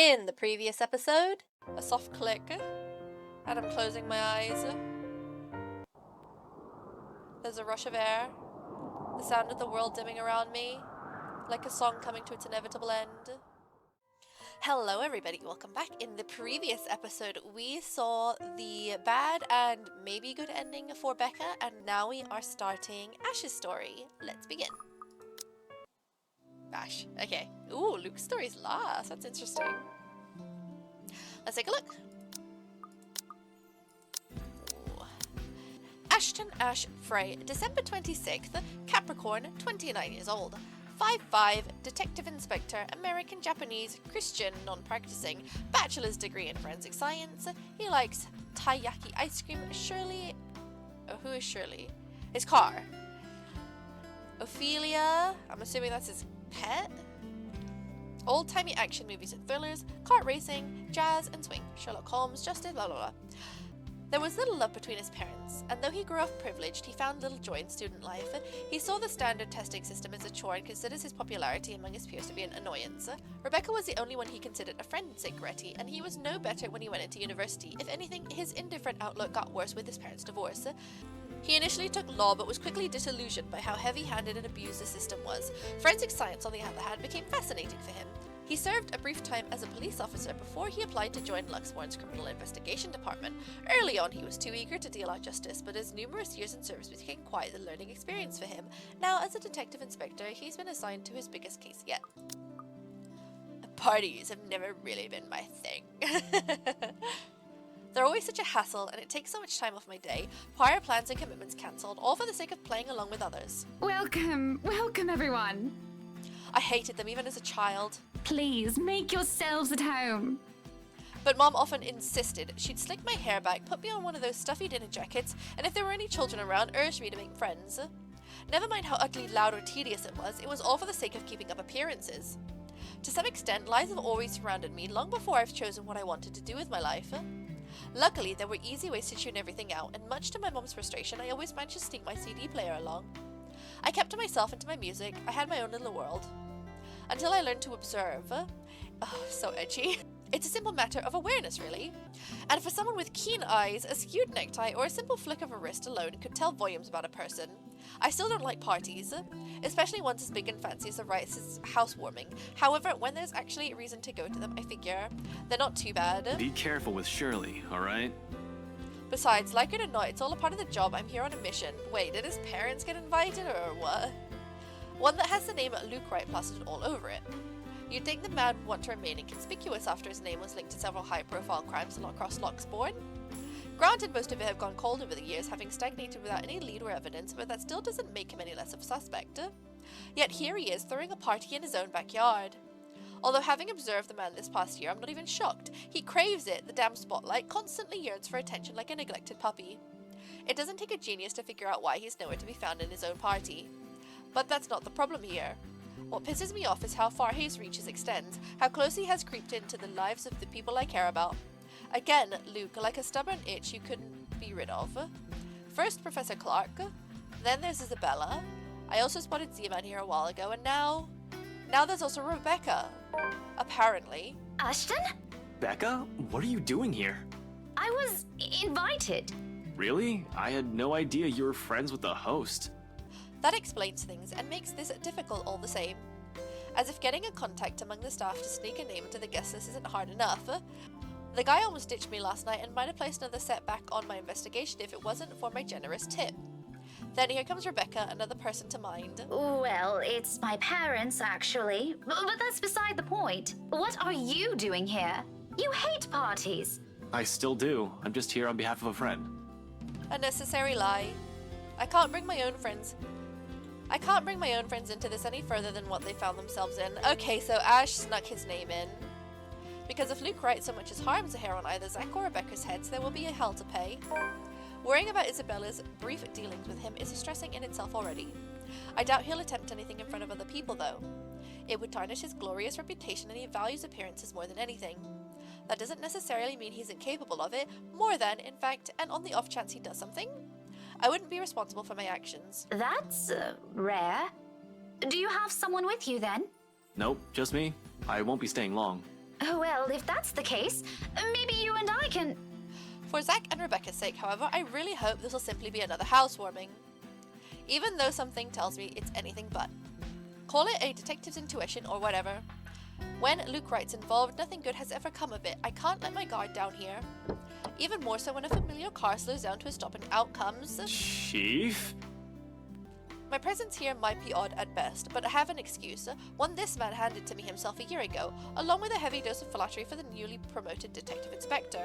In the previous episode, a soft click, and I'm closing my eyes. There's a rush of air, the sound of the world dimming around me, like a song coming to its inevitable end. Hello everybody, welcome back. In the previous episode, we saw the bad and maybe good ending for Becca, and now we are starting Ash's story. Let's begin. Ash, okay. Ooh, Luke's story's last, that's interesting. Let's take a look. Ooh. Ashton Ash Frey, December 26th, Capricorn, 29 years old. 5'5", Detective Inspector, American Japanese, Christian, non-practicing, bachelor's degree in forensic science. He likes taiyaki ice cream. Shirley... Oh, who is Shirley? His car. Ophelia, I'm assuming that's his pet? Old-timey action movies and thrillers, kart racing, jazz and swing, Sherlock Holmes, justice, blah blah blah. There was little love between his parents, and though he grew up privileged, he found little joy in student life. He saw the standard testing system as a chore and considers his popularity among his peers to be an annoyance. Rebecca was the only one he considered a friend in St. Goretti, and he was no better when he went into university. If anything, his indifferent outlook got worse with his parents' divorce. He initially took law, but was quickly disillusioned by how heavy-handed and abused the system was. Forensic science, on the other hand, became fascinating for him. He served a brief time as a police officer before he applied to join Luxmore's Criminal Investigation Department. Early on, he was too eager to deal out justice, but his numerous years in service became quite the learning experience for him. Now, as a detective inspector, he's been assigned to his biggest case yet. Parties have never really been my thing. They're always such a hassle, and it takes so much time off my day. Prior plans and commitments cancelled, all for the sake of playing along with others. Welcome everyone. I hated them even as a child. Please, make yourselves at home. But Mom often insisted. She'd slick my hair back, put me on one of those stuffy dinner jackets, and if there were any children around, urged me to make friends. Never mind how ugly, loud, or tedious it was all for the sake of keeping up appearances. To some extent, lies have always surrounded me long before I've chosen what I wanted to do with my life. Luckily, there were easy ways to tune everything out, and much to my mom's frustration, I always managed to sneak my CD player along. I kept to myself and to my music. I had my own little world. Until I learned to observe. Oh, so edgy. It's a simple matter of awareness, really. And for someone with keen eyes, a skewed necktie or a simple flick of a wrist alone could tell volumes about a person. I still don't like parties, especially ones as big and fancy as the Rice's housewarming. However, when there's actually a reason to go to them, I figure they're not too bad. Be careful with Shirley, alright? Besides, like it or not, it's all a part of the job. I'm here on a mission. Wait, did his parents get invited or what? One that has the name Luke Wright plastered all over it. You'd think the man would want to remain inconspicuous after his name was linked to several high-profile crimes across Loxbourne. Granted, most of it have gone cold over the years, having stagnated without any lead or evidence, but that still doesn't make him any less of a suspect. Yet here he is, throwing a party in his own backyard. Although having observed the man this past year, I'm not even shocked. He craves it, the damn spotlight, constantly yearns for attention like a neglected puppy. It doesn't take a genius to figure out why he's nowhere to be found in his own party. But that's not the problem here. What pisses me off is how far his reaches extends, how close he has creeped into the lives of the people I care about. Again, Luke, like a stubborn itch you couldn't be rid of. First Professor Clark, then there's Isabella. I also spotted Z-Man here a while ago, and now there's also Rebecca. Apparently. Ashton? Becca? What are you doing here? I was invited. Really? I had no idea you were friends with the host. That explains things and makes this difficult all the same. As if getting a contact among the staff to sneak a name into the guest list isn't hard enough. The guy almost ditched me last night and might have placed another setback on my investigation if it wasn't for my generous tip. Then here comes Rebecca, another person to mind. Well, it's my parents, actually. But that's beside the point. What are you doing here? You hate parties. I still do. I'm just here on behalf of a friend. A necessary lie. I can't bring my own friends into this any further than what they found themselves in. Okay, so Ash snuck his name in. Because if Luke Wright so much as harms a hair on either Zach or Rebecca's heads, there will be a hell to pay. Worrying about Isabella's brief dealings with him is distressing in itself already. I doubt he'll attempt anything in front of other people, though. It would tarnish his glorious reputation, and he values appearances more than anything. That doesn't necessarily mean he's incapable of it, more than, in fact, and on the off chance he does something, I wouldn't be responsible for my actions. That's rare. Do you have someone with you then? Nope, just me. I won't be staying long. Oh, well, if that's the case, maybe you and I can... For Zach and Rebecca's sake, however, I really hope this will simply be another housewarming. Even though something tells me it's anything but. Call it a detective's intuition or whatever. When Luke Wright's involved, nothing good has ever come of it. I can't let my guard down here. Even more so when a familiar car slows down to a stop and out comes... Chief? My presence here might be odd at best, but I have an excuse, one this man handed to me himself a year ago, along with a heavy dose of flattery for the newly promoted detective inspector.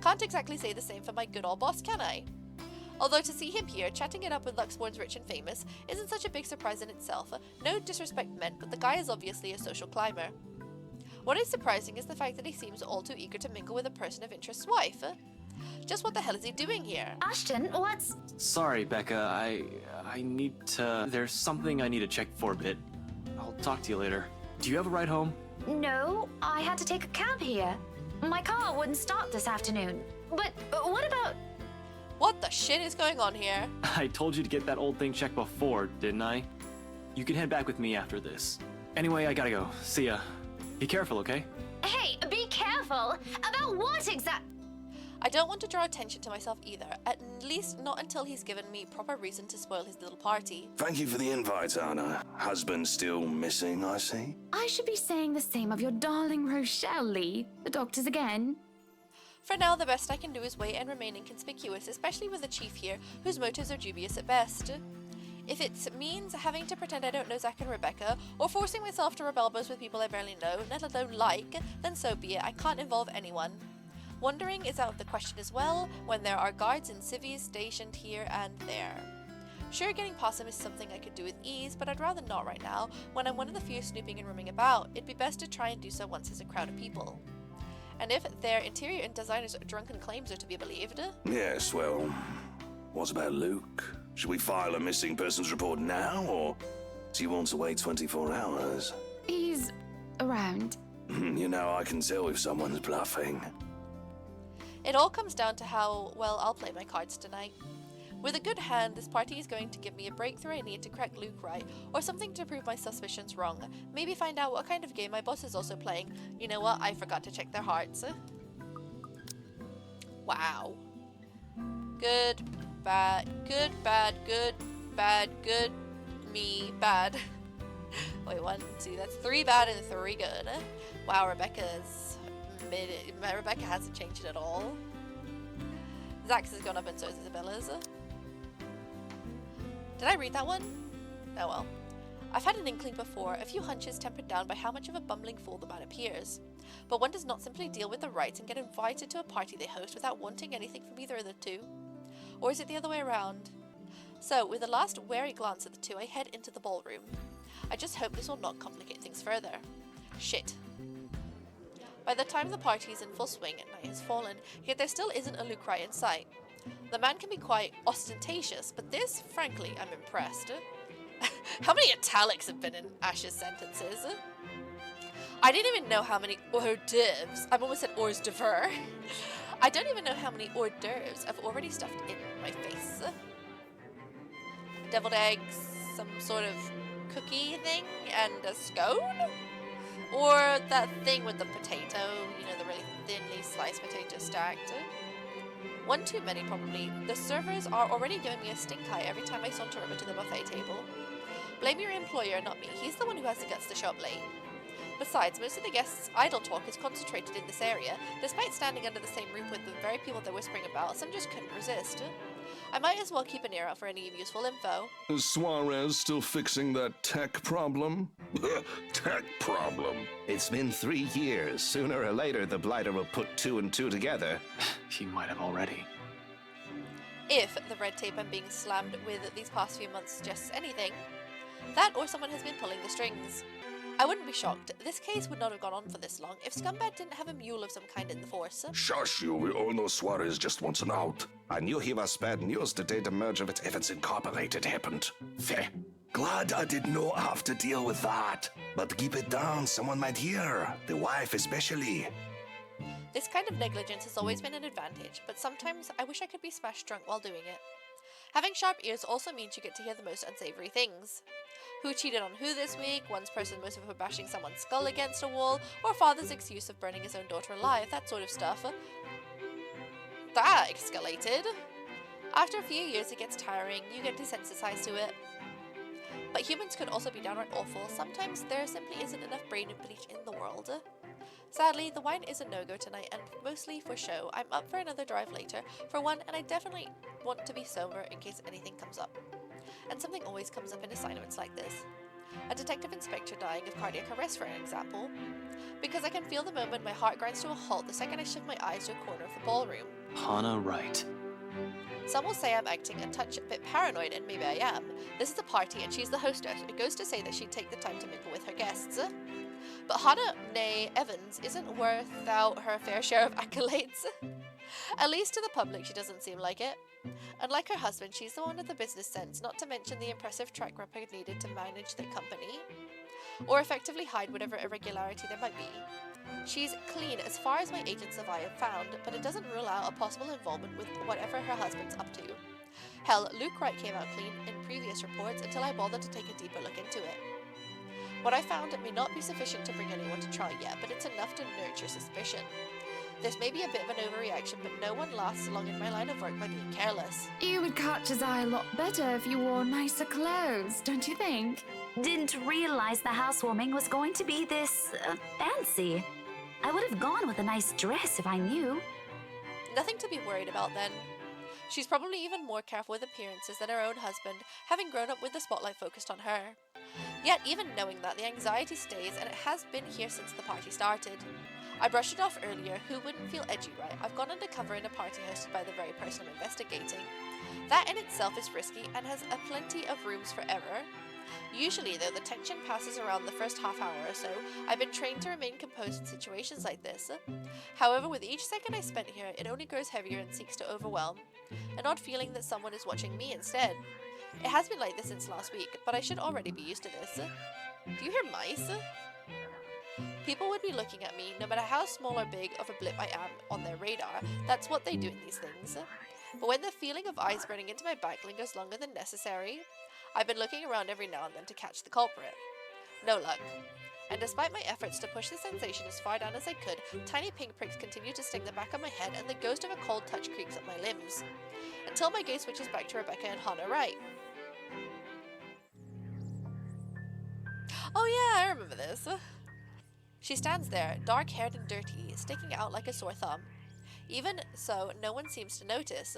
Can't exactly say the same for my good old boss, can I? Although to see him here, chatting it up with Luxbourne's rich and famous, isn't such a big surprise in itself. No disrespect meant, but the guy is obviously a social climber. What is surprising is the fact that he seems all too eager to mingle with a person of interest's wife. Just what the hell is he doing here? Ashton, what's... Sorry, Becca. I need to... There's something I need to check for a bit. I'll talk to you later. Do you have a ride home? No, I had to take a cab here. My car wouldn't start this afternoon. But what about... What the shit is going on here? I told you to get that old thing checked before, didn't I? You can head back with me after this. Anyway, I gotta go. See ya. Be careful, okay? Hey, be careful! About what exact... I don't want to draw attention to myself either, at least not until he's given me proper reason to spoil his little party. Thank you for the invite, Anna. Husband still missing, I see. I should be saying the same of your darling Rochelle, Lee. The doctors again. For now, the best I can do is wait and remain inconspicuous, especially with the chief here, whose motives are dubious at best. If it means having to pretend I don't know Zach and Rebecca, or forcing myself to rub elbows with people I barely know, let alone like, then so be it. I can't involve anyone. Wandering is out of the question as well, when there are guards and civvies stationed here and there. Sure, getting past them is something I could do with ease, but I'd rather not right now, when I'm one of the few snooping and roaming about. It'd be best to try and do so once there's a crowd of people. And if their interior and designers' drunken claims are to be believed... Yes, well, what about Luke? Should we file a missing persons report now, or do you want to wait 24 hours? He's around. You know, I can tell if someone's bluffing. It all comes down to how well I'll play my cards tonight. With a good hand, this party is going to give me a breakthrough I need to crack Luke right, or something to prove my suspicions wrong. Maybe find out what kind of game my boss is also playing. You know what? I forgot to check their hearts. Wow. Good, bad, good, bad, good, bad, good, me, bad. Wait, 1, 2, that's 3 bad and 3 good. Wow, Rebecca's mid. Rebecca hasn't changed at all. Zach's has gone up and so is Isabella's. Did I read that one? Oh well. I've had an inkling before, a few hunches tempered down by how much of a bumbling fool the man appears. But one does not simply deal with the rights and get invited to a party they host without wanting anything from either of the two. Or is it the other way around? So, with a last wary glance at the two, I head into the ballroom. I just hope this will not complicate things further. Shit. By the time the party is in full swing, night has fallen, yet there still isn't a Luke Wright in sight. The man can be quite ostentatious, but this, frankly, I'm impressed. How many italics have been in Ash's sentences? I didn't even know how many hors d'oeuvres, I've almost said hors d'oeuvre. I don't even know how many hors d'oeuvres I've already stuffed in my face. Deviled eggs, some sort of cookie thing, and a scone? Or that thing with the potato, you know, the really thinly sliced potato stacked. One too many, probably. The servers are already giving me a stink eye every time I saunter over to the buffet table. Blame your employer, not me. He's the one who has the guts to show up late. Besides, most of the guests' idle talk is concentrated in this area. Despite standing under the same roof with the very people they're whispering about, some just couldn't resist. I might as well keep an ear out for any useful info. Is Suarez still fixing that tech problem? Tech problem. It's been 3 years. Sooner or later, the Blighter will put 2 and 2 together. He might have already. If the red tape I'm being slammed with these past few months suggests anything, that or someone has been pulling the strings. I wouldn't be shocked. This case would not have gone on for this long if Scumbag didn't have a mule of some kind in the force. Shush you, we all know Suarez just wants an out. I knew he was bad news the day the merger with Evans Incorporated happened. Feh. Glad I did not have to deal with that. But keep it down, someone might hear. The wife especially. This kind of negligence has always been an advantage, but sometimes I wish I could be smashed drunk while doing it. Having sharp ears also means you get to hear the most unsavory things. Who cheated on who this week, one's person motive for bashing someone's skull against a wall, or father's excuse of burning his own daughter alive, that sort of stuff. That escalated. After a few years it gets tiring, you get desensitized to it. But humans could also be downright awful. Sometimes there simply isn't enough brain bleach in the world. Sadly, the wine is a no-go tonight, and mostly for show. I'm up for another drive later, for one, and I definitely want to be sober in case anything comes up. And something always comes up in assignments like this. A detective inspector dying of cardiac arrest, for an example. Because I can feel the moment my heart grinds to a halt the second I shift my eyes to a corner of the ballroom. Hana, right. Some will say I'm acting a bit paranoid, and maybe I am. This is a party and she's the hostess. It goes to say that she'd take the time to mingle with her guests. But Hana, nay Evans, isn't without her fair share of accolades. At least to the public she doesn't seem like it. Unlike her husband, she's the one with the business sense, not to mention the impressive track record needed to manage the company, or effectively hide whatever irregularity there might be. She's clean as far as my agents of I have found, but it doesn't rule out a possible involvement with whatever her husband's up to. Hell, Luke Wright came out clean in previous reports until I bothered to take a deeper look into it. What I found may not be sufficient to bring anyone to trial yet, but it's enough to nurture suspicion. This may be a bit of an overreaction, but no one lasts long in my line of work by being careless. You would catch his eye a lot better if you wore nicer clothes, don't you think? Didn't realize the housewarming was going to be this fancy. I would have gone with a nice dress if I knew. Nothing to be worried about then. She's probably even more careful with appearances than her own husband, having grown up with the spotlight focused on her. Yet even knowing that, the anxiety stays, and it has been here since the party started. I brushed it off earlier. Who wouldn't feel edgy, right? I've gone undercover in a party hosted by the very person I'm investigating. That in itself is risky and has a plenty of rooms for error. Usually, though, the tension passes around the first half hour or so. I've been trained to remain composed in situations like this. However, with each second I spent here, it only grows heavier and seeks to overwhelm. An odd feeling that someone is watching me instead. It has been like this since last week, but I should already be used to this. Do you hear mice? People would be looking at me, no matter how small or big of a blip I am on their radar. That's what they do in these things. But when the feeling of eyes burning into my back lingers longer than necessary, I've been looking around every now and then to catch the culprit. No luck. And despite my efforts to push the sensation as far down as I could, tiny pink pricks continue to sting the back of my head, and the ghost of a cold touch creeps up my limbs. Until my gaze switches back to Rebecca and Hana Wright. Oh yeah, I remember this. She stands there, dark-haired and dirty, sticking out like a sore thumb. Even so, no one seems to notice.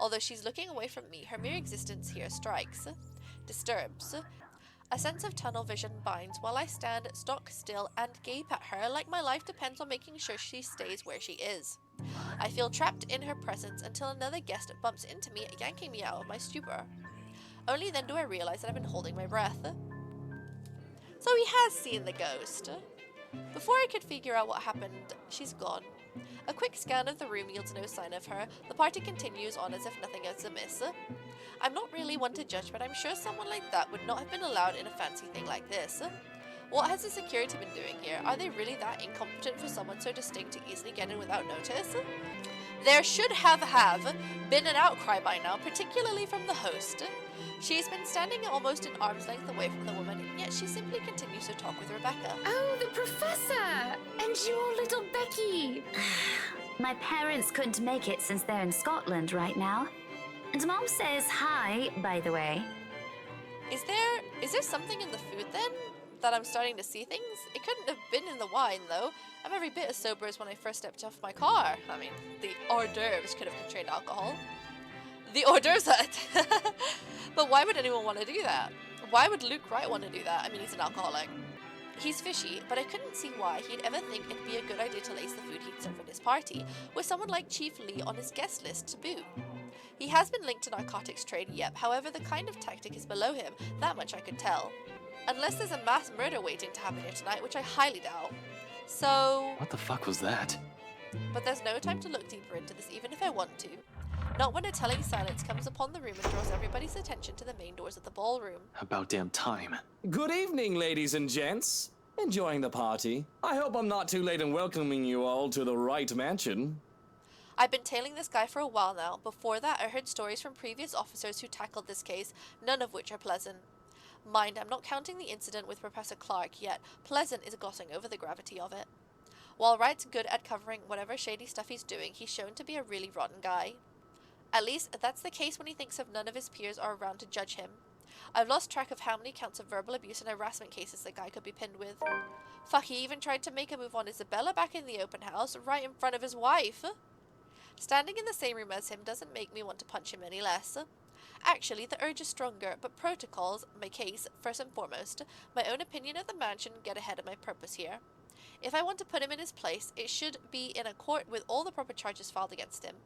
Although she's looking away from me, her mere existence here strikes, disturbs. A sense of tunnel vision binds while I stand stock still and gape at her like my life depends on making sure she stays where she is. I feel trapped in her presence until another guest bumps into me, yanking me out of my stupor. Only then do I realize that I've been holding my breath. So he has seen the ghost. Before I could figure out what happened, she's gone. A quick scan of the room yields no sign of her. The party continues on as if nothing is amiss. I'm not really one to judge, but I'm sure someone like that would not have been allowed in a fancy thing like this. What has the security been doing here? Are they really that incompetent for someone so distinct to easily get in without notice? There should have been an outcry by now, particularly from the host. She's been standing almost an arm's length away from the woman, and yet she simply continues to talk with Rebecca. Oh, the professor! And your little Becky! My parents couldn't make it since they're in Scotland right now. And Mom says hi, by the way. Is there something in the food then? That I'm starting to see things? It couldn't have been in the wine, though. I'm every bit as sober as when I first stepped off my car. I mean, the hors d'oeuvres could have contained alcohol. The hors d'oeuvres But why would anyone want to do that? Why would Luke Wright want to do that? I mean, he's an alcoholic. He's fishy, but I couldn't see why he'd ever think it'd be a good idea to lace the food he'd serve at his party with someone like Chief Lee on his guest list to boot. He has been linked to narcotics trade, yep, however the kind of tactic is below him, that much I could tell. Unless there's a mass murder waiting to happen here tonight, which I highly doubt. So... What the fuck was that? But there's no time to look deeper into this, even if I want to. Not when a telling silence comes upon the room and draws everybody's attention to the main doors of the ballroom. About damn time. Good evening, ladies and gents. Enjoying the party? I hope I'm not too late in welcoming you all to the Wright Mansion. I've been tailing this guy for a while now. Before that, I heard stories from previous officers who tackled this case, none of which are pleasant. Mind, I'm not counting the incident with Professor Clark yet. Pleasant is glossing over the gravity of it. While Wright's good at covering whatever shady stuff he's doing, he's shown to be a really rotten guy. At least, that's the case when he thinks of none of his peers are around to judge him. I've lost track of how many counts of verbal abuse and harassment cases the guy could be pinned with. Fuck, he even tried to make a move on Isabella back in the open house, right in front of his wife. Standing in the same room as him doesn't make me want to punch him any less. Actually, the urge is stronger, but protocols, my case, first and foremost. My own opinion of the man shouldn't get ahead of my purpose here. If I want to put him in his place, it should be in a court with all the proper charges filed against him.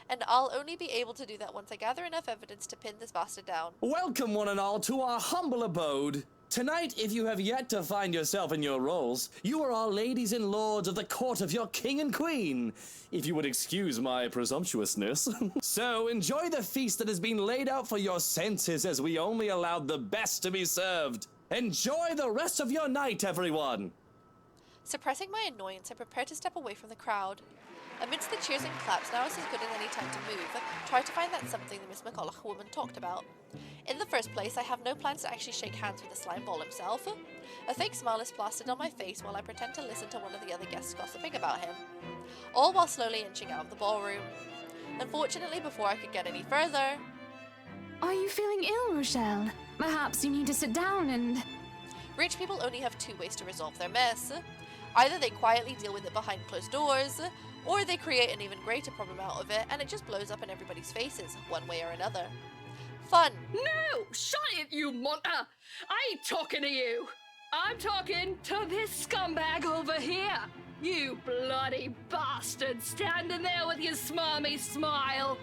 And I'll only be able to do that once I gather enough evidence to pin this bastard down. Welcome, one and all, to our humble abode. Tonight, if you have yet to find yourself in your roles, you are all ladies and lords of the court of your king and queen, if you would excuse my presumptuousness. So, enjoy the feast that has been laid out for your senses, as we only allowed the best to be served. Enjoy the rest of your night, everyone! Suppressing my annoyance, I prepare to step away from the crowd. Amidst the cheers and claps, now is as good as any time to move. Try to find that something the Miss McCulloch woman talked about. In the first place, I have no plans to actually shake hands with the slime ball himself. A fake smile is plastered on my face while I pretend to listen to one of the other guests gossiping about him. All while slowly inching out of the ballroom. Unfortunately, before I could get any further... Are you feeling ill, Rochelle? Perhaps you need to sit down and... Rich people only have two ways to resolve their mess. Either they quietly deal with it behind closed doors, or they create an even greater problem out of it and it just blows up in everybody's faces, one way or another. Fun. No! Shut it, you monster! I ain't talking to you! I'm talking to this scumbag over here! You bloody bastard standing there with your smarmy smile!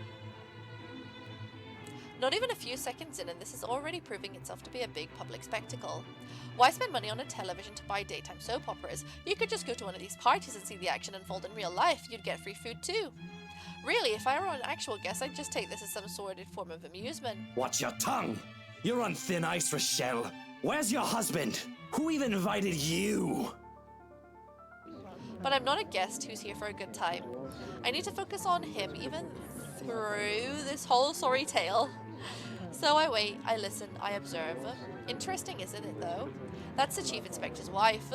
Not even a few seconds in and this is already proving itself to be a big public spectacle. Why spend money on a television to buy daytime soap operas? You could just go to one of these parties and see the action unfold in real life. You'd get free food too. Really, if I were an actual guest, I'd just take this as some sordid form of amusement. Watch your tongue! You're on thin ice, Rochelle. Where's your husband? Who even invited you? But I'm not a guest who's here for a good time. I need to focus on him even through this whole sorry tale. So I wait, I listen, I observe. Interesting, isn't it, though? That's the Chief Inspector's wife.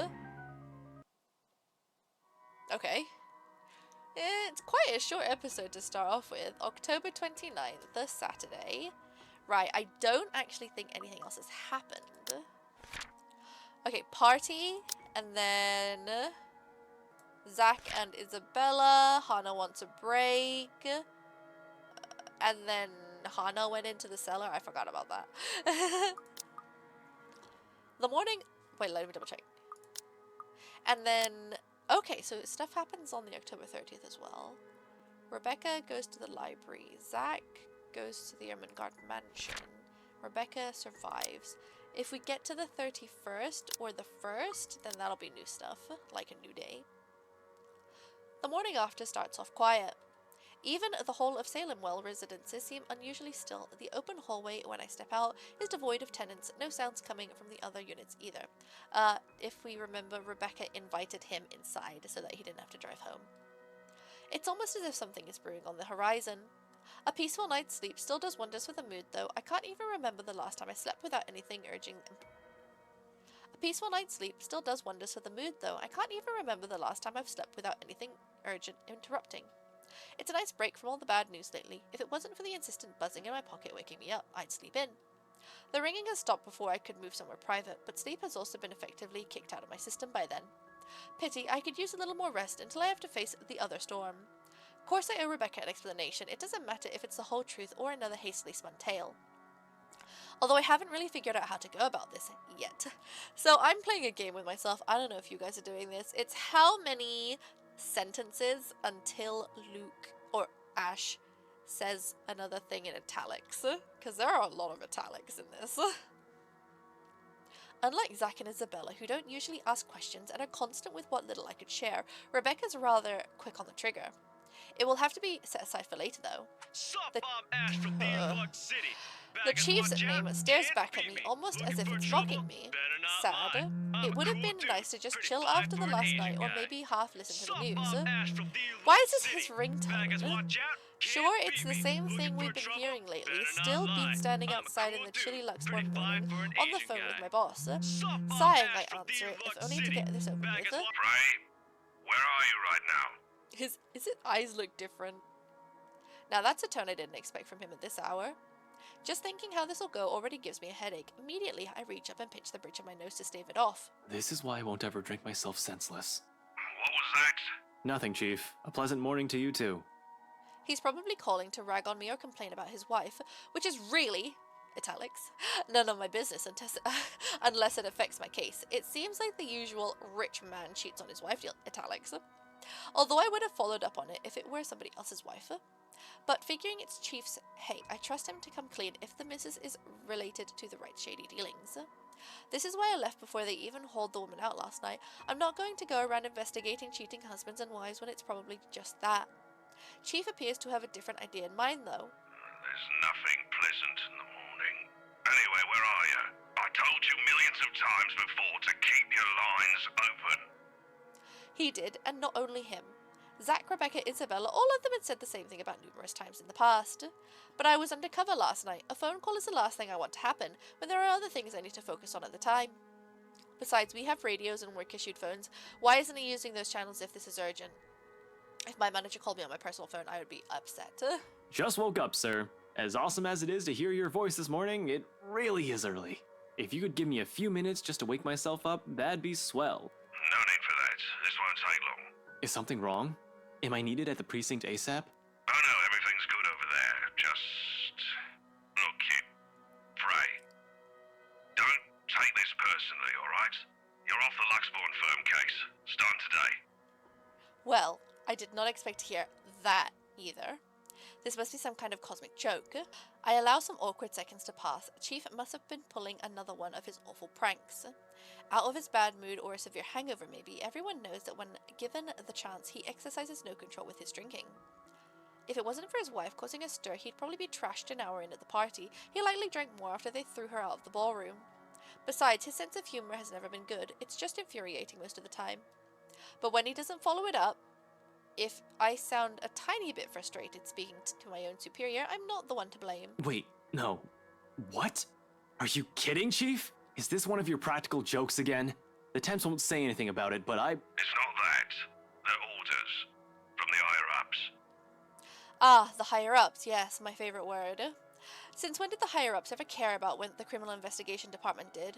Okay. It's quite a short episode to start off with. October 29th, the Saturday. Right, I don't actually think anything else has happened. Okay, party, and then... Zach and Isabella. Hannah wants a break. And then Hannah went into the cellar. I forgot about that. The morning... Wait, let me double check. And then... Okay, so stuff happens on the October 30th as well. Rebecca goes to the library. Zach goes to the Ermengarde mansion. Rebecca survives. If we get to the 31st or the 1st, then that'll be new stuff. Like a new day. The morning after starts off quiet. Even the whole of Salemwell residences seem unusually still. The open hallway when I step out is devoid of tenants, no sounds coming from the other units either. If we remember, Rebecca invited him inside so that he didn't have to drive home. It's almost as if something is brewing on the horizon. A peaceful night's sleep still does wonders for the mood though. I can't even remember the last time I slept without anything urging... A peaceful night's sleep still does wonders for the mood though. I can't even remember the last time I've slept without anything urgent interrupting. It's a nice break from all the bad news lately. If it wasn't for the insistent buzzing in my pocket waking me up, I'd sleep in. The ringing has stopped before I could move somewhere private, but sleep has also been effectively kicked out of my system by then. Pity, I could use a little more rest until I have to face the other storm. Of course I owe Rebecca an explanation. It doesn't matter if it's the whole truth or another hastily spun tale. Although I haven't really figured out how to go about this yet. So I'm playing a game with myself. I don't know if you guys are doing this. It's how many sentences until Luke or Ash says another thing in italics, because there are a lot of italics in this. Unlike Zach and Isabella, who don't usually ask questions and are constant with what little I could share, Rebecca's rather quick on the trigger. It will have to be set aside for later though. The Chief's name stares back at me almost as if it's mocking me. Sad. It would have been nice to just chill after the last night or maybe half listen to the news. Why is this his ringtone? Sure, it's the same thing we've been hearing lately. Still been standing outside in the chilly Luxembourg morning on the phone with my boss. Sighing, I answer, if only to get this over with. Frey, where are you right now? His eyes look different. Now that's a tone I didn't expect from him at this hour. Just thinking how this will go already gives me a headache. Immediately, I reach up and pinch the bridge of my nose to stave it off. This is why I won't ever drink myself senseless. What was that? Nothing, Chief. A pleasant morning to you too. He's probably calling to rag on me or complain about his wife, which is really, italics, none of my business unless it affects my case. It seems like the usual rich man cheats on his wife deal, italics. Although I would have followed up on it if it were somebody else's wife. But figuring it's Chief's, hey, I trust him to come clean if the missus is related to the right shady dealings. This is why I left before they even hauled the woman out last night. I'm not going to go around investigating cheating husbands and wives when it's probably just that. Chief appears to have a different idea in mind, though. There's nothing pleasant in the morning. Anyway, where are you? I told you millions of times before to keep your lines open. He did, and not only him. Zach, Rebecca, Isabella, all of them had said the same thing about numerous times in the past. But I was undercover last night. A phone call is the last thing I want to happen, when there are other things I need to focus on at the time. Besides, we have radios and work-issued phones. Why isn't he using those channels if this is urgent? If my manager called me on my personal phone, I would be upset. Just woke up, sir. As awesome as it is to hear your voice this morning, it really is early. If you could give me a few minutes just to wake myself up, that'd be swell. No need for that. This won't take long. Is something wrong? Am I needed at the precinct ASAP? Oh no, everything's good over there. Just... Look, kid. Frey. Don't take this personally, alright? You're off the Luxbourne firm case. Starting today. Well, I did not expect to hear that either. This must be some kind of cosmic joke. I allow some awkward seconds to pass. Chief must have been pulling another one of his awful pranks. Out of his bad mood or a severe hangover maybe, everyone knows that when given the chance, he exercises no control with his drinking. If it wasn't for his wife causing a stir, he'd probably be trashed an hour in at the party. He likely drank more after they threw her out of the ballroom. Besides, his sense of humor has never been good. It's just infuriating most of the time. But when he doesn't follow it up, if I sound a tiny bit frustrated speaking to my own superior, I'm not the one to blame. Wait, no. What? Are you kidding, Chief? Is this one of your practical jokes again? The temps won't say anything about it, but It's not that. They're orders. From the higher-ups. Ah, the higher-ups, yes, my favorite word. Since when did the higher-ups ever care about what the criminal investigation department did?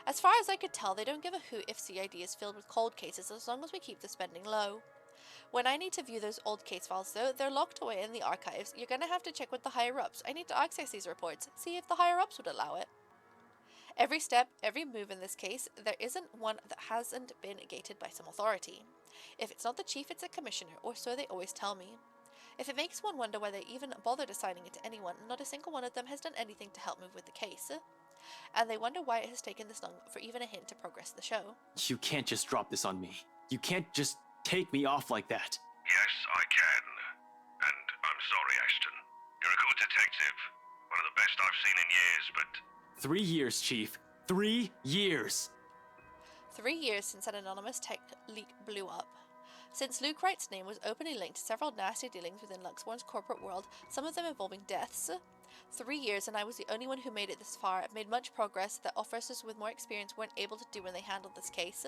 As far as I could tell, they don't give a hoot if CID is filled with cold cases as long as we keep the spending low. When I need to view those old case files though, they're locked away in the archives. You're gonna have to check with the higher-ups. I need to access these reports, see if the higher-ups would allow it. Every step, every move in this case, there isn't one that hasn't been gated by some authority. If it's not the chief, it's a commissioner, or so they always tell me. If it makes one wonder why they even bothered assigning it to anyone, not a single one of them has done anything to help move with the case. And they wonder why it has taken this long for even a hint to progress the show. you can't just drop this on me. You can't just take me off like that. Yes, I can. And I'm sorry, Ashton. You're a good detective. One of the best I've seen in years, but... 3 years, Chief. 3 years! 3 years since an anonymous tech leak blew up. Since Luke Wright's name was openly linked to several nasty dealings within Luxbourne's corporate world, some of them involving deaths. 3 years and I was the only one who made it this far. I've made much progress that officers with more experience weren't able to do when they handled this case.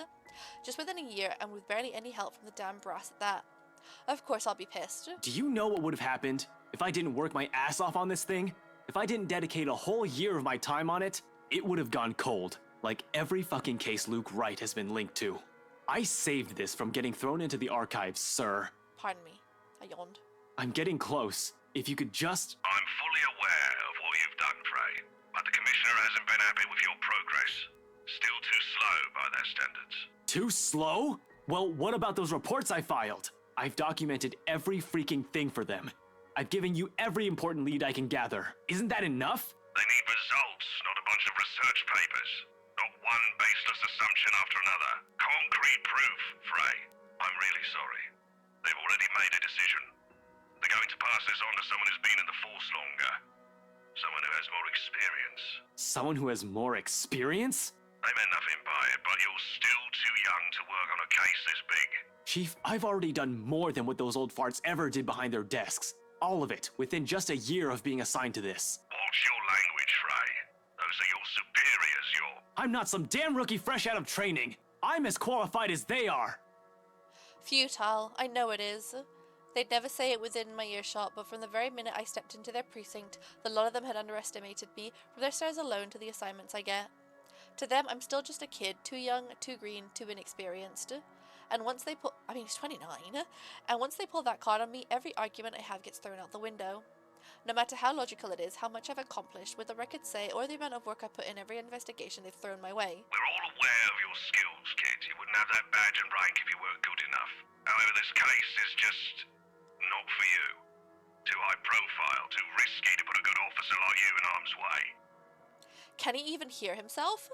Just within a year and with barely any help from the damn brass at that. Of course I'll be pissed. Do you know what would have happened if I didn't work my ass off on this thing? If I didn't dedicate a whole year of my time on it, it would have gone cold. Like every fucking case Luke Wright has been linked to. I saved this from getting thrown into the archives, sir. Pardon me. I yawned. I'm getting close. If you could just... I'm fully aware of what you've done, Frey. But the Commissioner hasn't been happy with your progress. Still too slow by their standards. Too slow? Well, what about those reports I filed? I've documented every freaking thing for them. I've given you every important lead I can gather. Isn't that enough? They need results, not a bunch of research papers. Not one baseless assumption after another. Concrete proof, Frey. I'm really sorry. They've already made a decision. They're going to pass this on to someone who's been in the force longer. Someone who has more experience. Someone who has more experience? They meant nothing by it, but you're still too young to work on a case this big. Chief, I've already done more than what those old farts ever did behind their desks. All of it, within just a year of being assigned to this. Watch your language, Frey. Those are your superiors, I'm not some damn rookie fresh out of training. I'm as qualified as they are. Futile, I know it is. They'd never say it within my earshot, but from the very minute I stepped into their precinct, the lot of them had underestimated me, from their stares alone to the assignments I get. To them, I'm still just a kid, too young, too green, too inexperienced. And once they pull, he's 29, and once they pull that card on me, every argument I have gets thrown out the window. No matter how logical it is, how much I've accomplished, what the records say, or the amount of work I put in every investigation they've thrown my way. We're all aware of your skills, kid. You wouldn't have that badge and rank if you weren't good enough. However, this case is just not for you. Too high profile, too risky to put a good officer like you in harm's way. Can he even hear himself?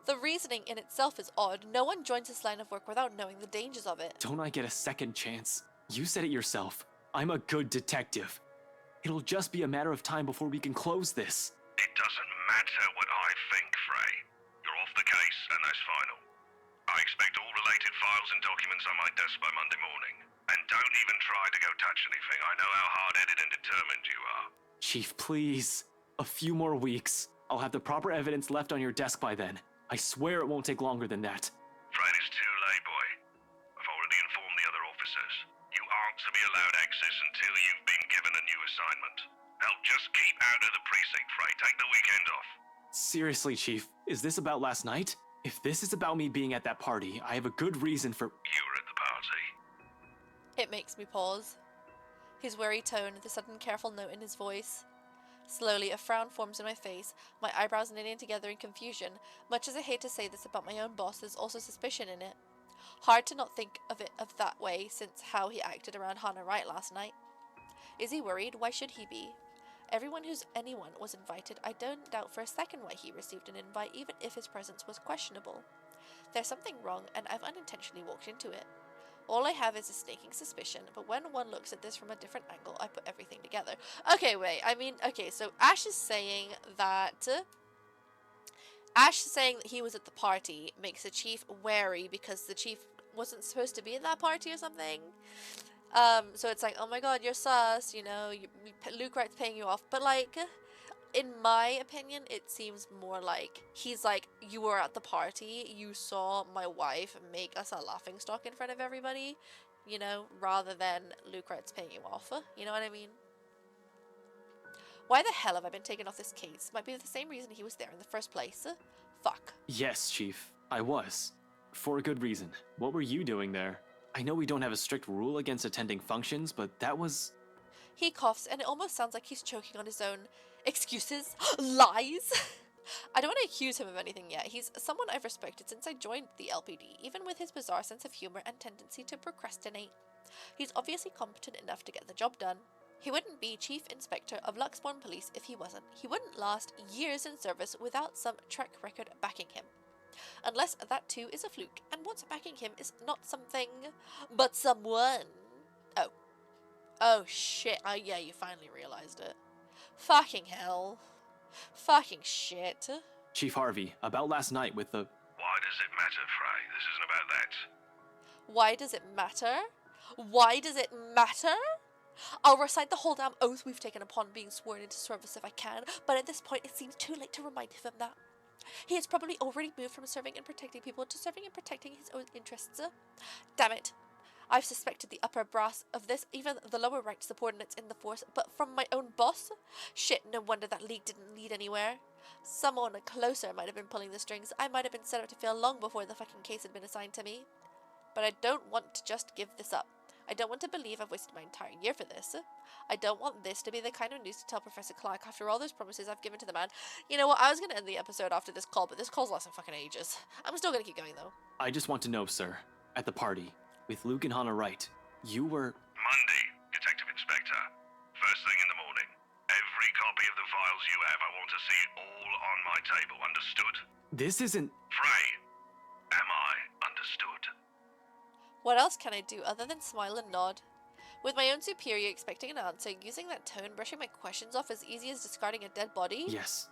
The reasoning in itself is odd. No one joins this line of work without knowing the dangers of it. Don't I get a second chance? You said it yourself. I'm a good detective. It'll just be a matter of time before we can close this. It doesn't matter what I think, Frey. You're off the case, and that's final. I expect all related files and documents on my desk by Monday morning. And don't even try to go touch anything. I know how hard-headed and determined you are. Chief, please. A few more weeks. I'll have the proper evidence left on your desk by then. I swear it won't take longer than that. Fred, it's too late, boy. I've already informed the other officers. You aren't to be allowed access until you've been given a new assignment. Now just keep out of the precinct, Frey. Take the weekend off. Seriously, Chief, is this about last night? If this is about me being at that party, I have a good reason for— You were at the party. It makes me pause. His wary tone, the sudden careful note in his voice. Slowly, a frown forms in my face, my eyebrows knitting together in confusion. Much as I hate to say this about my own boss, there's also suspicion in it. Hard to not think of it of that way, since how he acted around Hannah Wright last night. Is he worried? Why should he be? Anyone was invited. I don't doubt for a second why he received an invite, even if his presence was questionable. There's something wrong, and I've unintentionally walked into it. All I have is a sneaking suspicion, but when one looks at this from a different angle, I put everything together. Okay, wait, so Ash is saying that he was at the party makes the chief wary because the chief wasn't supposed to be at that party or something. So it's like, oh my god, you're sus, Luke Wright's paying you off. But like, in my opinion, it seems more like he's like, you were at the party, you saw my wife make us a laughingstock in front of everybody, rather than Luke Wright's paying you off. You know what I mean? Why the hell have I been taken off this case? Might be the same reason he was there in the first place. Fuck. Yes, Chief, I was. For a good reason. What were you doing there? I know we don't have a strict rule against attending functions, but that was— He coughs, and it almost sounds like he's choking on his own excuses, lies. I don't want to accuse him of anything yet. He's someone I've respected since I joined the LPD, even with his bizarre sense of humor and tendency to procrastinate. He's obviously competent enough to get the job done. He wouldn't be Chief Inspector of Luxbourne Police if he wasn't. He wouldn't last years in service without some track record backing him. Unless that too is a fluke, and what's backing him is not something, but someone. Oh shit, yeah, you finally realized it. Fucking hell. Fucking shit. Chief Harvey, about last night with the— Why does it matter, Frey? This isn't about that. Why does it matter? Why does it matter? I'll recite the whole damn oath we've taken upon being sworn into service if I can, but at this point it seems too late to remind him of that. He has probably already moved from serving and protecting people to serving and protecting his own interests. Damn it. I've suspected the upper brass of this, even the lower ranked subordinates in the force, but from my own boss? Shit, no wonder that league didn't lead anywhere. Someone closer might have been pulling the strings. I might have been set up to fail long before the fucking case had been assigned to me. But I don't want to just give this up. I don't want to believe I've wasted my entire year for this. I don't want this to be the kind of news to tell Professor Clark after all those promises I've given to the man. You know what, I was going to end the episode after this call, but this call's lasting fucking ages. I'm still going to keep going, though. I just want to know, sir, at the party, with Luke and Hannah Wright, you were— Monday, Detective Inspector. First thing in the morning. Every copy of the files you have, I want to see it all on my table, understood? This isn't— Frey, am I understood? What else can I do other than smile and nod? With my own superior expecting an answer, using that tone, brushing my questions off as easy as discarding a dead body? Yes,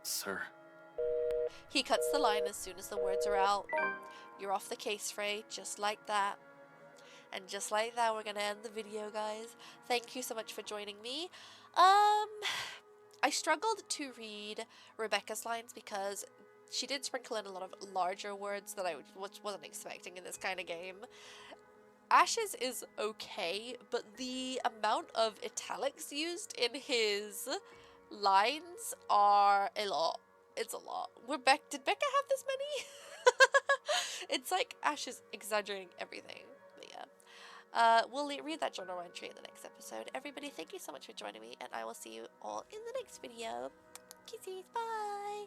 sir. He cuts the line as soon as the words are out. You're off the case, Frey, just like that. And just like that, we're gonna end the video, guys. Thank you so much for joining me. I struggled to read Rebecca's lines because she did sprinkle in a lot of larger words that I wasn't expecting in this kind of game. Ash's is okay, but the amount of italics used in his lines are a lot. It's a lot. Did Becca have this many? It's like Ash is exaggerating everything. But yeah. We'll read that journal entry in the next episode. Everybody, thank you so much for joining me, and I will see you all in the next video. Kisses, bye!